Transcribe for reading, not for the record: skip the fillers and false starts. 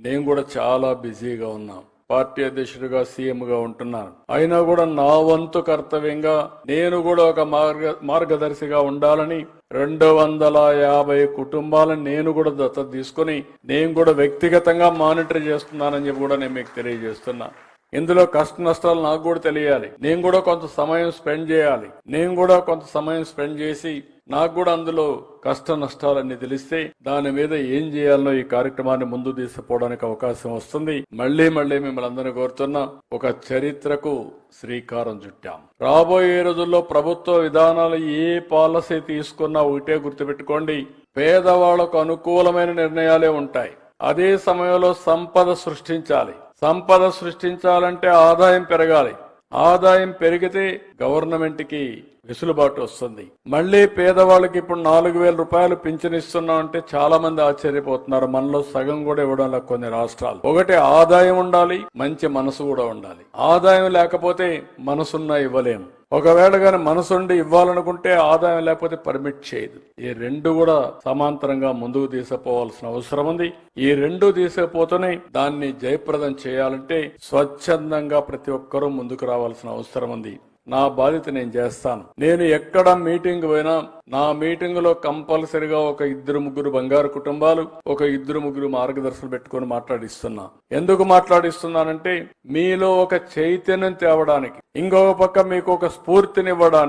నేను కూడా చాలా బిజీగా ఉన్నా. పార్టీ అధ్యక్షుడిగా సీఎంగా ఉంటున్నాను. అయినా కూడా నా వంతు కర్తవ్యంగా నేను కూడా ఒక మార్గదర్శిగా ఉండాలని 250 కుటుంబాలను నేను కూడా దత్తత తీసుకుని నేను కూడా వ్యక్తిగతంగా మానిటర్ చేస్తున్నానని చెప్పి కూడా నేను మీకు తెలియజేస్తున్నా. ఇందులో కష్ట నష్టాలు నాకు కూడా తెలియాలి. నేను కూడా కొంత సమయం స్పెండ్ చేయాలి. నేను కూడా కొంత సమయం స్పెండ్ చేసి నాకు కూడా అందులో కష్ట నష్టాలన్నీ తెలిస్తే దాని మీద ఏం చేయాలనో ఈ కార్యక్రమాన్ని ముందు తీసుకుపోవడానికి అవకాశం వస్తుంది. మళ్లీ మిమ్మల్ని అందరినీ కోరుతున్నా, ఒక చరిత్రకు శ్రీకారం చుట్టాం. రాబోయే రోజుల్లో ప్రభుత్వ విధానాలు ఏ పాలసీ తీసుకున్నా ఒకటే గుర్తుపెట్టుకోండి, పేదవాళ్లకు అనుకూలమైన నిర్ణయాలే ఉంటాయి. అదే సమయంలో సంపద సృష్టించాలి. సంపద సృష్టించాలంటే ఆదాయం పెరగాలి. ఆదాయం పెరిగితే గవర్నమెంట్ కి వెసులుబాటు వస్తుంది. మళ్లీ పేదవాళ్ళకి ఇప్పుడు 4,000 రూపాయలు పింఛన్ ఇస్తున్నాం అంటే చాలా మంది ఆశ్చర్యపోతున్నారు. మనలో సగం కూడా ఇవ్వడం లేదు కొన్ని రాష్ట్రాలు. ఒకటి ఆదాయం ఉండాలి, మంచి మనసు కూడా ఉండాలి. ఆదాయం లేకపోతే మనసున్నా ఇవ్వలేము. ఒకవేళ గాని మనసుండి ఇవ్వాలనుకుంటే ఆదాయం లేకపోతే పర్మిట్ చేయదు. ఈ రెండు కూడా సమాంతరంగా ముందుకు తీసుకుపోవాల్సిన అవసరం ఉంది. ఈ రెండు తీసుకుపోతూనే దాన్ని జయప్రదం చేయాలంటే స్వచ్ఛందంగా ప్రతి ఒక్కరూ ముందుకు రావాల్సిన అవసరం ఉంది. నా బాధ్యత నేను చేస్తాను. నేను ఎక్కడ మీటింగ్ పోయినా నా మీటింగ్ లో కంపల్సరిగా ఒక 2-3 బంగారు కుటుంబాలు, ఒక 2-3 మార్గదర్శకులు పెట్టుకుని మాట్లాడిస్తున్నా. ఎందుకు మాట్లాడిస్తున్నానంటే మీలో ఒక చైతన్యం తేవడానికి, ఇంకొక పక్క మీకు ఒక స్ఫూర్తినివ్వడానికి.